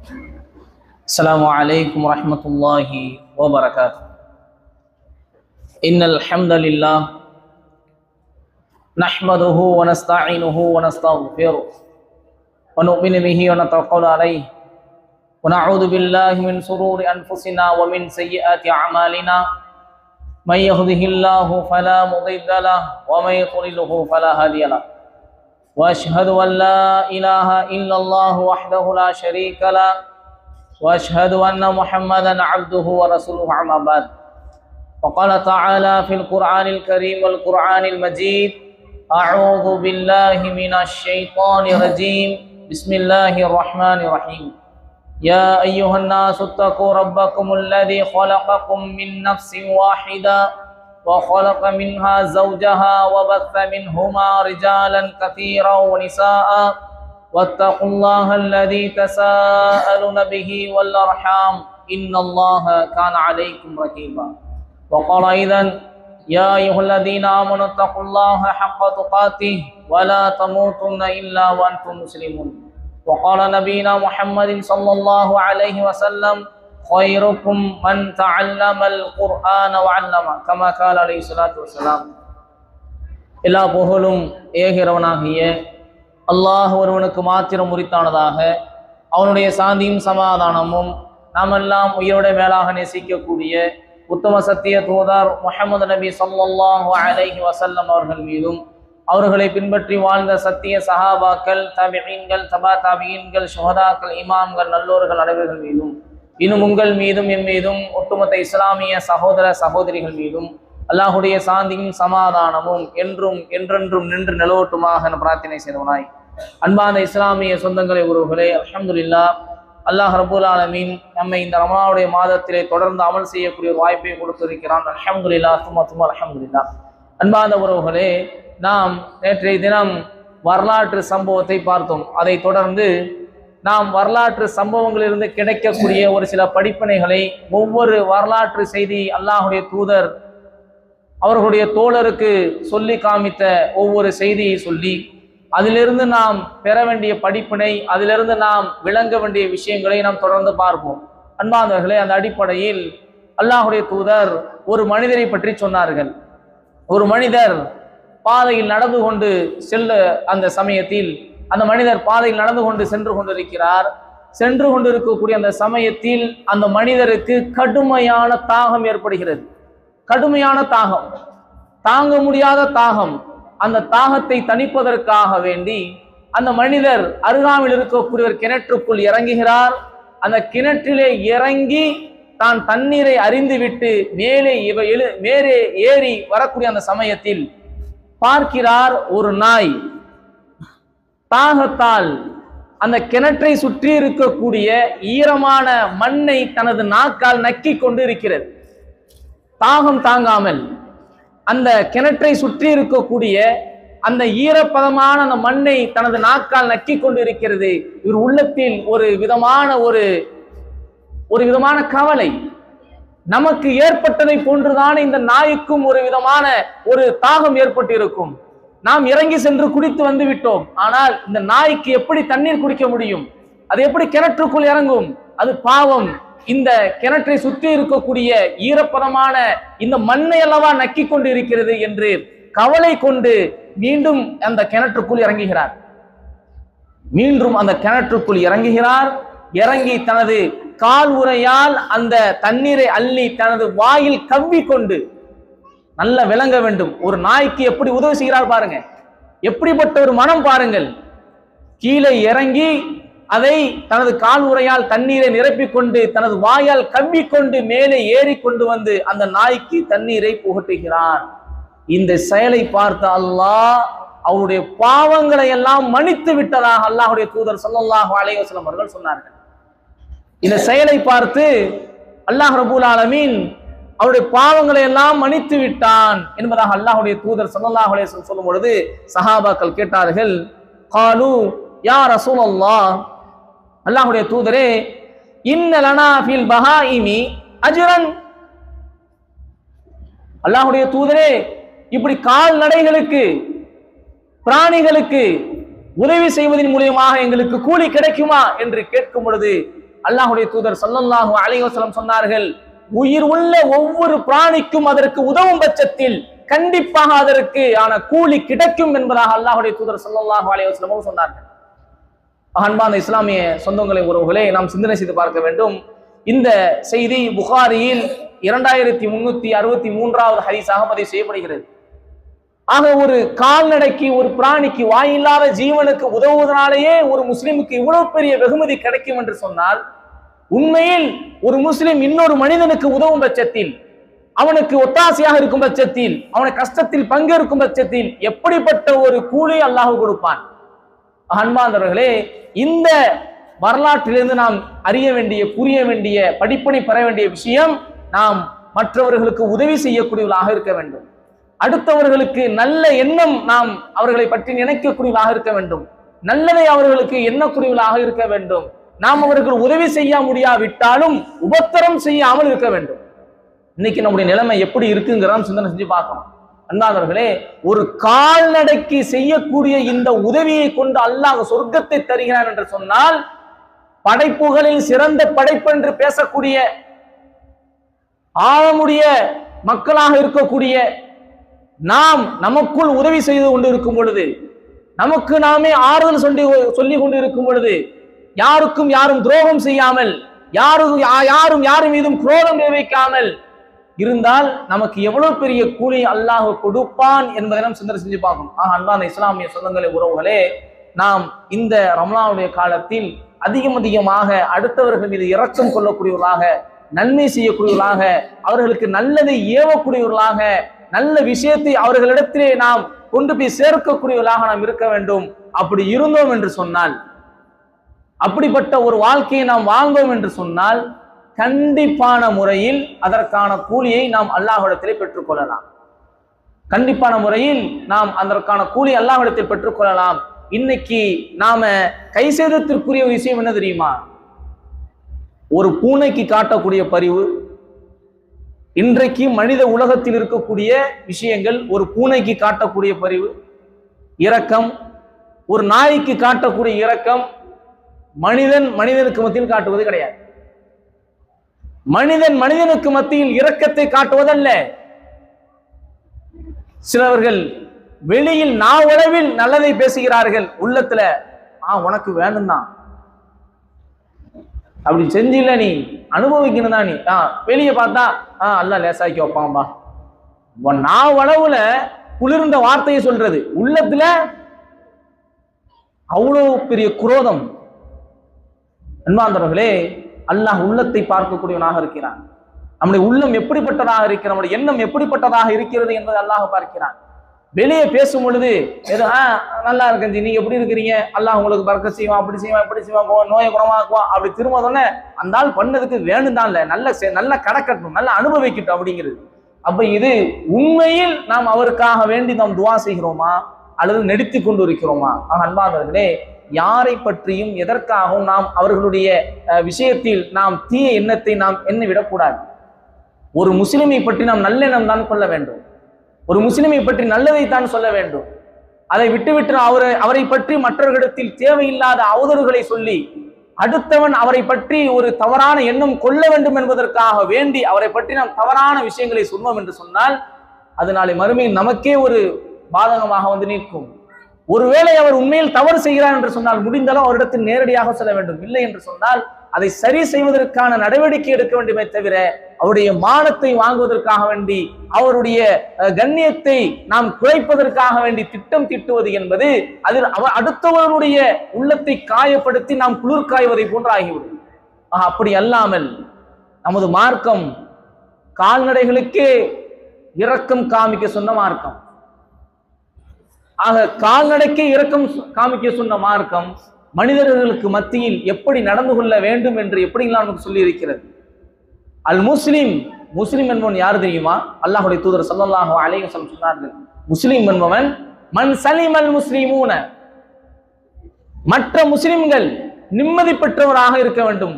السلام عليكم ورحمة الله وبركاته. إن الحمد لله نحمده ونستعينه ونستغفره ونؤمن به ونتوكل عليه ونعوذ بالله من شرور أنفسنا ومن سيئات أعمالنا. من يهده الله فلا مضل له ومن يضلله فلا هادي له. وأشهد أن لا إله إلا الله وحده لا شريك له وأشهد أن محمدا عبده ورسوله. أما بعد، وقال تعالى في القرآن الكريم والقرآن المجيد: أعوذ بالله من الشيطان الرجيم. بسم الله الرحمن الرحيم. يا أيها الناس اتقوا ربكم الذي خلقكم من نفس واحدة وخلق منها زوجها وبث منهما رجالا كثيرا ونساء واتقوا الله الذي تساءلون به والأرحام إن الله كان عليكم رقيبا. وقال أيضا: يا أيها الذين آمنوا اتقوا الله حق تقاته ولا تموتن إلا وأنتم مسلمون. وقال نبينا محمد صلى الله عليه وسلم: خيركم من تعلم القرآن وعلمه كما قال عليه الصلاة والسلام. எல்லா புகழும் ஏகிறவனாகிய அல்லாஹ் ஒருவனுக்கு மாத்திரம் உரித்தானதாக. அவனுடைய சாந்தியும் சமாதானமும் நாமெல்லாம் உயிரோட மேலாக நேசிக்கக்கூடிய உத்தம சத்திய தூதர் முஹம்மது நபி ஸல்லல்லாஹு அலைஹி வஸல்லம் அவர்கள் மீதும், அவர்களை பின்பற்றி வாழ்ந்த சத்திய சஹாபாக்கள், தபிஈன்கள், தபா தபிஈன்கள், ஷுஹதாக்கள், இமாம்கள், நல்லோர்கள் அனைவர்கள் மீதும், இன்னும் உங்கள் மீதும் என் மீதும் ஒட்டுமொத்த இஸ்லாமிய சகோதர சகோதரிகள் மீதும் அல்லாஹுடைய சாந்தியும் சமாதானமும் என்றும் என்றென்றும் நின்று நிலவட்டுமாக என பிரார்த்தனை செய்தவனாய், அன்பான இஸ்லாமிய சொந்தங்களை உறவுகளே, அல்ஹம்துலில்லாஹ், அல்லாஹ் ரப்பல் ஆலமீன் நம்மை இந்த ரமலானுடைய மாதத்திலே தொடர்ந்து அமல் செய்யக்கூடிய ஒரு வாய்ப்பை கொடுத்திருக்கிறான். அல்ஹம்துலில்லாஹ், சும்மா அல்ஹம்துலில்லாஹ். அன்பான உறவுகளே, நாம் நேற்றைய தினம் வரலாற்று சம்பவத்தை பார்த்தோம். அதை தொடர்ந்து நாம் வரலாற்று சம்பவங்களிலிருந்து கிடைக்கக்கூடிய ஒரு சில படிப்பினைகளை, ஒவ்வொரு வரலாற்று செய்தி அல்லாஹுடைய தூதர் அவர்களுடைய தோழருக்கு சொல்லி காமித்த ஒவ்வொரு செய்தியை சொல்லி, அதிலிருந்து நாம் பெற வேண்டிய படிப்பினை, அதிலிருந்து நாம் விளங்க வேண்டிய விஷயங்களை நாம் தொடர்ந்து பார்ப்போம். அன்பானவர்களே, அந்த அடிப்படையில் அல்லாஹுடைய தூதர் ஒரு மனிதரை பற்றி சொன்னார்கள். ஒரு மனிதர் பாதையில் நடந்து கொண்டு செல்ல, அந்த சமயத்தில் அந்த மனிதர் பாதையில் நடந்து கொண்டு சென்று கொண்டிருக்கிறார். சென்று கொண்டிருக்கக்கூடிய அந்த சமயத்தில் அந்த மனிதருக்கு கடுமையான தாகம் ஏற்படுகிறது. கடுமையான தாகம், தாங்க முடியாத தாகம். அந்த தாகத்தை தணிப்பதற்காக வேண்டி அந்த மனிதர் அருகாமையில் இருக்கக்கூடிய ஒரு கிணற்றுக்குள் இறங்குகிறார். அந்த கிணற்றிலே இறங்கி தான் தண்ணீரை அறிந்துவிட்டு மேலே ஏறி வரக்கூடிய அந்த சமயத்தில் பார்க்கிறார், ஒரு நாய் தாகத்தால் அந்த கிணற்றை சுற்றி இருக்கக்கூடிய ஈரமான மண்ணை தனது நாக்கால் நக்கி கொண்டு இருக்கிறது. தாகம் தாங்காமல் அந்த கிணற்றை சுற்றி இருக்கக்கூடிய அந்த ஈரப்பதமான அந்த மண்ணை தனது நாக்கால் நக்கி கொண்டு இருக்கிறது. இவர் உள்ளத்தில் ஒரு விதமான கவலை. நமக்கு ஏற்பட்டதை போன்றுதானே இந்த நாய்க்கும் ஒரு விதமான ஒரு தாகம் ஏற்பட்டிருக்கும். நாம் இறங்கி சென்று குடித்து வந்து விட்டோம், ஆனால் இந்த நாய்க்கு எப்படி தண்ணீர் குடிக்க முடியும்? அது எப்படி கிணற்றுக்குள் இறங்கும்? அது பாவம். இந்த கிணற்றை சுற்றி இருக்கக்கூடிய ஈரப்பதமான இந்த மண்ணை அல்லவா நக்கி கொண்டு இருக்கிறது என்று கவலை கொண்டு மீண்டும் அந்த கிணற்றுக்குள் இறங்குகிறார். மீண்டும் அந்த கிணற்றுக்குள் இறங்குகிறார். இறங்கி தனது கால் உறையால் அந்த தண்ணீரை அள்ளி தனது வாயில் கவ்வி கொண்டு, நல்ல விளங்க வேண்டும், ஒரு நாய்க்கு எப்படி உதவி செய்கிறார் பாருங்க, எப்படிப்பட்ட ஒரு மனம் பாருங்கள். கீழே இறங்கி அதை தனது கால் உறையால் தண்ணீரை நிரப்பிக் கொண்டு தனது வாயால் கவ்வி கொண்டு மேலே ஏறி கொண்டு வந்து அந்த நாய்க்கு தண்ணீரை புகட்டுகிறார். இந்த செயலை பார்த்த அல்லாஹ் அவருடைய பாவங்களை எல்லாம் மன்னித்து விட்டதாக அல்லாஹுடைய தூதர் ஸல்லல்லாஹு அலைஹி வஸல்லம் அவர்கள் சொன்னார்கள். இந்த செயலை பார்த்து அல்லாஹ் ரப்பல் ஆலமீன் அவருடைய பாவங்களை எல்லாம் மன்னித்து விட்டான் என்பதாக அல்லாஹுடைய தூதர் ஸல்லல்லாஹு அலைஹி வஸல்லம் சொல்லும் பொழுது சஹாபாக்கள் கேட்டார்கள், காலு யா ரசூலல்லாஹ், அல்லாஹுடைய தூதரே, இன்ன லனா ஃபில் பஹாயிமி அஜ்ரன், அல்லாஹுடைய தூதரே, இப்படி கால்நடைகளுக்கு, பிராணிகளுக்கு உதவி செய்வதன் மூலியமாக எங்களுக்கு கூலி கிடைக்குமா என்று கேட்கும் பொழுது அல்லாஹ்வுடைய தூதர் ஸல்லல்லாஹு அலைஹி வஸல்லம் சொன்னார்கள், உயிர் உள்ள ஒவ்வொரு பிராணிக்கும் அதற்கு உதவும் பட்சத்தில் கண்டிப்பாக அதற்கு ஆன கூலி கிடைக்கும் என்பதாக அல்லாஹ்வுடைய தூதர் ஸல்லல்லாஹு அலைஹி வஸல்லம் சொன்னார்கள். அன்பான இஸ்லாமிய சொந்தங்களை உறவுகளே, நாம் சிந்தனை செய்து பார்க்க வேண்டும். இந்த செய்தி புகாரியில் 2363வது ஹதீஸாக பதிவு செய்யப்படுகிறது. ஆக ஒரு கால்நடைக்கு, ஒரு பிராணிக்கு, வாயில்லாத ஜீவனுக்கு உதவுவதனாலேயே ஒரு முஸ்லிமுக்கு இவ்வளவு பெரிய வெகுமதி கிடைக்கும் என்று சொன்னால், உண்மையில் ஒரு முஸ்லிம் இன்னொரு மனிதனுக்கு உதவும் பட்சத்தில், அவனுக்கு ஒத்தாசையாக இருக்கும் பட்சத்தில், அவனை கஷ்டத்தில் பங்கேற்கும் பட்சத்தில் எப்படிப்பட்ட ஒரு கூலி அல்லாஹ் கொடுப்பான். அன்பார்ந்தவர்களே, இந்த வரலாற்றிலிருந்து நாம் அறிய வேண்டிய, புரிய வேண்டிய, படிப்பினை பெற வேண்டிய விஷயம், நாம் மற்றவர்களுக்கு உதவி செய்யக்கூடியவர்களாக இருக்க வேண்டும். அடுத்தவர்களுக்கு நல்ல எண்ணம் நாம் அவர்களை பற்றி நினைக்கக்கூடியவர்களாக இருக்க வேண்டும். நல்லதை அவர்களுக்கு எண்ணக்கூடியவர்களாக இருக்க வேண்டும். நாம் அவர்கள் உதவி செய்ய முடியாவிட்டாலும் உபத்திரம் செய்யாமல் இருக்க வேண்டும். இன்னைக்கு நம்முடைய நிலைமை எப்படி இருக்குங்கிறத சிந்தனை செஞ்சு பார்க்கணும். அன்பானவர்களே, ஒரு கால்நடைக்கு செய்யக்கூடிய இந்த உதவியை கொண்டு அல்லாஹ் சொர்க்கத்தை தருகிறான் என்று சொன்னால், படைப்புகளில் சிறந்த படைப்பு என்று பேசக்கூடிய ஆழமுடைய மக்களாக இருக்கக்கூடிய நாம் நமக்குள் உதவி செய்து கொண்டு இருக்கும் பொழுது, நமக்கு நாமே ஆறுதல் சொல்லி கொண்டு இருக்கும் பொழுது, யாருக்கும் யாரும் துரோகம் செய்யாமல், யாரும் யாரும் மீதும் குரோதம் வைக்காமல் இருந்தால் நமக்கு எவ்வளவு பெரிய கூலி அல்லாஹ் கொடுப்பான் என்பதை நாம் சிந்தனை செஞ்சு பார்க்கணும். அன்பான இஸ்லாமிய சொந்தங்களே, உறவுகளே, நாம் இந்த ரமலானுடைய காலத்தில் அதிகமாக அடுத்தவர்கள் மீது இரக்கம் கொள்ளக்கூடியவர்களாக, நன்மை செய்யக்கூடியவர்களாக, அவர்களுக்கு நல்லதை ஏவக்கூடியவர்களாக, நல்ல விஷயத்தை அவர்களிடத்திலே நாம் கொண்டு போய் சேர்க்கக்கூடியவர்களாக நாம் இருக்க வேண்டும். அப்படி இருந்தோம் என்று சொன்னால், அப்படிப்பட்ட ஒரு வாழ்க்கையை நாம் வாழ்ந்தோம் என்று சொன்னால், கண்டிப்பான முறையில் அதற்கான கூலியை நாம் அல்லாஹ்விடத்திலே பெற்றுக்கொள்ளலாம். கண்டிப்பான முறையில் நாம் அதற்கான கூலி அல்லாஹ்விடத்தில் பெற்றுக்கொள்ளலாம். இன்னைக்கு நாம கை சேதத்திற்குரிய விஷயம் என்ன தெரியுமா? ஒரு பூனைக்கு காட்டக்கூடிய பரிவு, இன்றைக்கு மனித உலகத்தில் இருக்கக்கூடிய விஷயங்கள், ஒரு பூனைக்கு காட்டக்கூடிய பரிவு, இரக்கம், ஒரு நாய்க்கு காட்டக்கூடிய இரக்கம், மனிதனுக்கு மத்தியில் காட்டுவது கிடையாது. மனிதனுக்கு மத்தியில் இரக்கத்தை காட்டுவதல்ல. சிலவர்கள் வெளியில் நாவளவில் நல்லதை பேசுகிறார்கள், உள்ளத்துல உனக்கு வேணும் தான், அப்படி செஞ்சில்ல நீ அனுபவிக்கணும் தான், நீ வெளியே பார்த்தா அல்ல லேசாக்கி வைப்பான்பா. நாவளவுல குளிர்ந்த வார்த்தையை சொல்றது, உள்ளத்துல அவ்வளவு பெரிய குரோதம். அன்பார்ந்தவர்களே, அல்லாஹ் உள்ளத்தை பார்க்கக்கூடியவனாக இருக்கிறான். நம்முடைய உள்ளம் எப்படிப்பட்டதாக இருக்கிறது, நம்முடைய எண்ணம் எப்படிப்பட்டதாக இருக்கிறது என்பதை அல்லாஹ் பார்க்கிறான். வெளியே பேசும் பொழுது ஏதோ நல்லா இருக்கஞ்சி, நீங்க எப்படி இருக்கிறீங்க, அல்லாஹ் உங்களுக்கு பறக்கத் செய்வான், அப்படி செய்வான், இப்படி செய்வான், நோயை குணமாக்குவான், அப்படி திரும்ப சொன்ன அந்த ஆள் பண்ணதுக்கு வேணும் தான், இல்ல நல்ல கடக்கட்டும், நல்ல அனுபவிக்கட்டும் அப்படிங்கிறது. அப்ப இது உண்மையில் நாம் அவருக்காக வேண்டி நாம் துவா செய்கிறோமா அல்லது நடித்து கொண்டு இருக்கிறோமா? அன்பானவர்களே, யாரை பற்றியும் எதற்காகவும் நாம் அவர்களுடைய விஷயத்தில் நாம் தீய எண்ணத்தை நாம் எண்ணவிடக்கூடாது. ஒரு முஸ்லிமை பற்றி நாம் நல்லெண்ணம் தான் கொள்ள வேண்டும். ஒரு முஸ்லிமை பற்றி நல்லதைத்தான் சொல்ல வேண்டும். அதை விட்டுவிட்டு அவரை பற்றி மற்றவர்களிடத்தில் தேவையில்லாத அவதூறுகளை சொல்லி அடுத்தவன் அவரை பற்றி ஒரு தவறான எண்ணம் கொள்ள வேண்டும் என்பதற்காக வேண்டி அவரை பற்றி நாம் தவறான விஷயங்களை சொன்னோம் என்று சொன்னால், அதனாலே மறுமையில் நமக்கே ஒரு பாதகமாக வந்து நிற்கும். ஒருவேளை அவர் உண்மையில் தவறு செய்கிறார் என்று சொன்னால் முடிந்தாலும் அவரிடத்தில் நேரடியாக சொல்ல வேண்டும். இல்லை என்று சொன்னால் அதை சரி செய்வதற்கான நடவடிக்கை எடுக்க வேண்டுமே தவிர அவருடைய மானத்தை வாங்குவதற்காக வேண்டி, அவருடைய கண்ணியத்தை நாம் குறைப்பதற்காக வேண்டி திட்டம் தீட்டுவது என்பது அதில் அடுத்தவருடைய உள்ளத்தை காயப்படுத்தி நாம் குளிர் காய்வதை போன்று ஆகிவிடும். அப்படி அல்லாமல் நமது மார்க்கம் கால்நடைகளுக்கே இரக்கம் காமிக்க சொன்ன மார்க்கம். ஆக கால்நடைக்கே இரக்கம் காமிக்க சொன்ன மார்க்கம் மனிதர்களுக்கு மத்தியில் எப்படி நடந்து கொள்ள வேண்டும் என்று எப்படிலாம் நமக்கு சொல்லி இருக்கிறது. அல் முஸ்லிம் என்பவன் யார் தெரியுமா? அல்லாஹ்வுடைய தூதர் ஸல்லல்லாஹு அலைஹி வஸல்லம் சொன்னார்கள், முஸ்லிம் என்பவன் மன் சலிமல் முஸ்லிமூன, மற்ற முஸ்லிம்கள் நிம்மதி பெற்றவராக இருக்க வேண்டும்,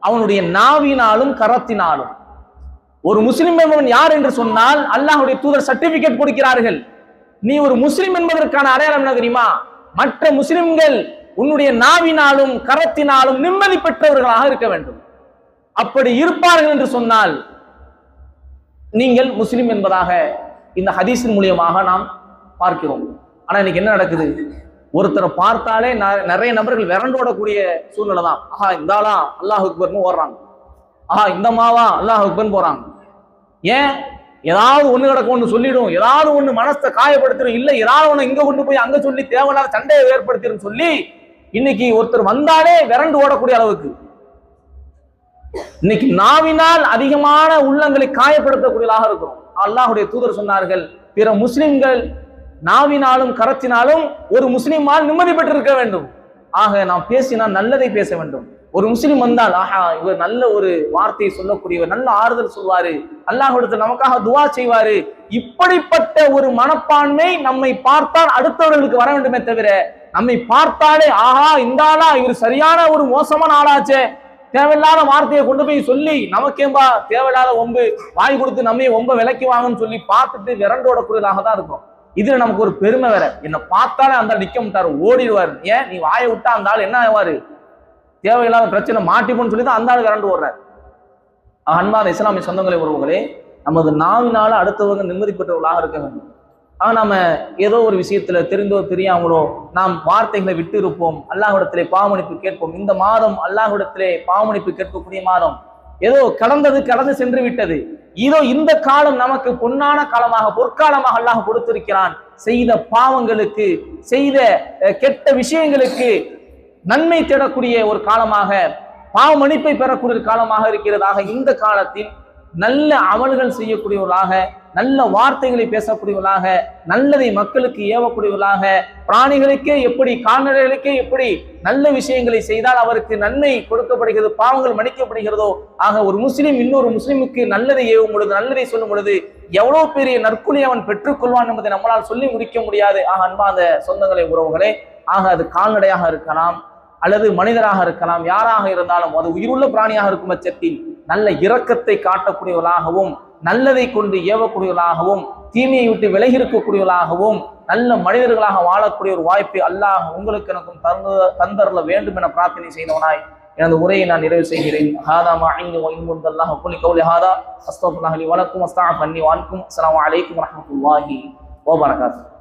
அவனுடைய நாவினாலும் கரத்தினாலும். ஒரு முஸ்லிம் என்பவன் யார் என்று சொன்னால் அல்லாஹ்வுடைய தூதர் சர்டிபிகேட் கொடுக்கிறார்கள். நீ ஒரு முஸ்லிம் என்பதற்கான அடையாளம் என்ன தெரியுமா? மற்ற முஸ்லிம்கள் உன்னுடைய நாவினாலும் கரத்தினாலும் நிம்மதி பெற்றவர்களாக இருக்க வேண்டும். அப்படி இருப்பார்கள் என்று சொன்னால் நீங்கள் முஸ்லிம் என்பதாக இந்த ஹதீஸின் மூலியமாக நாம் பார்க்கிறோம். ஆனா இன்னைக்கு என்ன நடக்குது? ஒருத்தரை பார்த்தாலே நிறைய நபர்கள் விரண்டோடக்கூடிய சூழ்நிலை தான். ஆஹா இந்தாளா அல்லாஹ் அக்பர்னு ஓடுறாங்க, ஆஹா இந்த மாவா அல்லாஹ் அக்பர்னு போறாங்க. ஏன்? ஏதாவது ஒண்ணு கிடக்கும், ஒண்ணு சொல்லிடும், ஏதாவது ஒண்ணு மனசை காயப்படுத்திடும், இல்ல ஏதாவது ஒண்ணு இங்க கொண்டு போய் அங்க சொல்லி தேவையில்லாத சண்டையை ஏற்படுத்திடும் சொல்லி இன்னைக்கு ஒருத்தர் வந்தாலே விரண்டு ஓடக்கூடிய அளவுக்கு இன்னைக்கு நாவினால் அதிகமான உள்ளங்களை காயப்படுத்தக்கூடியதாக இருக்கிறோம். அல்லாஹ்வுடைய தூதர் சொன்னார்கள், பிற முஸ்லிம்கள் நாவினாலும் கரத்தினாலும் ஒரு முஸ்லிமால் நிம்மதி பெற்றிருக்க வேண்டும். ஆக நாம் பேசினால் நல்லதை பேச வேண்டும். ஒரு முஸ்லிம் வந்தால் ஆஹா இவர் நல்ல ஒரு வார்த்தையை சொல்லக்கூடியவர், நல்ல ஆறுதல் சொல்வாரு, அல்லாஹ்விடத்தில் நமக்காக துவா செய்வாரு, இப்படிப்பட்ட ஒரு மனப்பான்மை நம்மை பார்த்தால் அடுத்தவர்களுக்கு வர வேண்டுமே தவிர நம்மை பார்த்தாலே ஆஹா இந்த ஆளா இவர் சரியான ஒரு மோசமான ஆளாச்சே, தேவையில்லாத வார்த்தையை கொண்டு போய் சொல்லி நமக்கேம்பா தேவையில்லாத ஒம்பு வாங்கி கொடுத்து நம்ம ஒம்ப விலைக்கு வாங்கன்னு சொல்லி பார்த்துட்டு விரண்டோடக்கூடியதாக தான் இருக்கும். இதுல நமக்கு ஒரு பெருமை வேற, என்னை பார்த்தாலே அந்த நிக்க மாட்டாரு, ஓடிடுவாரு. ஏன்? நீ வாயை விட்டா அந்த ஆள் என்ன ஆவாரு, தேவையில்லாத பிரச்சனை மாட்டிப்போன்னு சொல்லி தான் அந்த ஆள் விரண்டு ஓடுறாரு. அன்பான இஸ்லாமிய சொந்தங்களை உறவுகளே, நமது நாவினால அடுத்தவங்க நிம்மதி பெற்றவர்களாக இருக்க வேண்டும். ஆனா நம்ம ஏதோ ஒரு விஷயத்துல தெரிந்தோ தெரியாமலோ நாம் வார்த்தைகளை விட்டு இருப்போம், அல்லாஹ்விடத்திலே பாவமன்னிப்பு கேட்போம். இந்த மாதம் அல்லாஹ்விடத்திலே பாவமன்னிப்பு கேட்கக்கூடிய மாதம். ஏதோ கடந்து சென்று விட்டது. இதோ இந்த காலம் நமக்கு பொன்னான காலமாக பொற்காலமாக அல்லாஹ் கொடுத்திருக்கிறான். செய்த பாவங்களுக்கு, செய்த கெட்ட விஷயங்களுக்கு நன்மை தேடக்கூடிய ஒரு காலமாக, பாவ மன்னிப்பை பெறக்கூடிய காலமாக இருக்கிறதாக இந்த காலத்தில் நல்ல அமல்கள் செய்யக்கூடியவர்களாக, நல்ல வார்த்தைகளை பேசக்கூடியவர்களாக, நல்லதை மக்களுக்கு ஏவக்கூடியவர்களாக, பிராணிகளுக்கே எப்படி கால்நடைகளுக்கே எப்படி நல்ல விஷயங்களை செய்தால் அவருக்கு நன்மை கொடுக்கப்படுகிறது, பாவங்கள் மன்னிக்கப்படுகிறதோ, ஆக ஒரு முஸ்லிம் இன்னொரு முஸ்லிமுக்கு நல்லதை ஏவும் பொழுது, நல்லதை சொல்லும் பொழுது எவ்வளவு பெரிய நற்குலி அவன் பெற்றுக்கொள்வான் என்பதை நம்மளால் சொல்லி முடிக்க முடியாது. ஆக அன்பாத சொந்தங்களை உறவுகளே, ஆக அது கால்நடையாக இருக்கலாம் அல்லது மனிதராக இருக்கலாம், யாராக இருந்தாலும் அது உயிருள்ள பிராணியாக இருக்கும் பட்சத்தில் நல்ல இரக்கத்தை காட்டக்கூடியவர்களாகவும், நல்லதை கொண்டு ஏவக்கூடியவர்களாகவும், தீமையை விட்டு விலகி இருக்கக்கூடியவர்களாகவும், நல்ல மனிதர்களாக வாழக்கூடிய ஒரு வாய்ப்பை அல்லாஹ் உங்களுக்கு எனக்கும் தந்தரல வேண்டும் என பிரார்த்தனை செய்தவனாய் எனது உரையை நான் நிறைவு செய்கிறேன். ஹாதா மா இன்னு வ இன்முன் அல்லாஹ் குலி கௌலி ஹாதா அஸ்தக்ஃபிருல்லாஹ் லி வ லக்கும் அஸ்தக்ஃபிரு அன்னி வ அன்கும். அஸ்ஸலாமு அலைக்கும் வ ரஹ்மத்துல்லாஹி வ பரகாத்துஹு.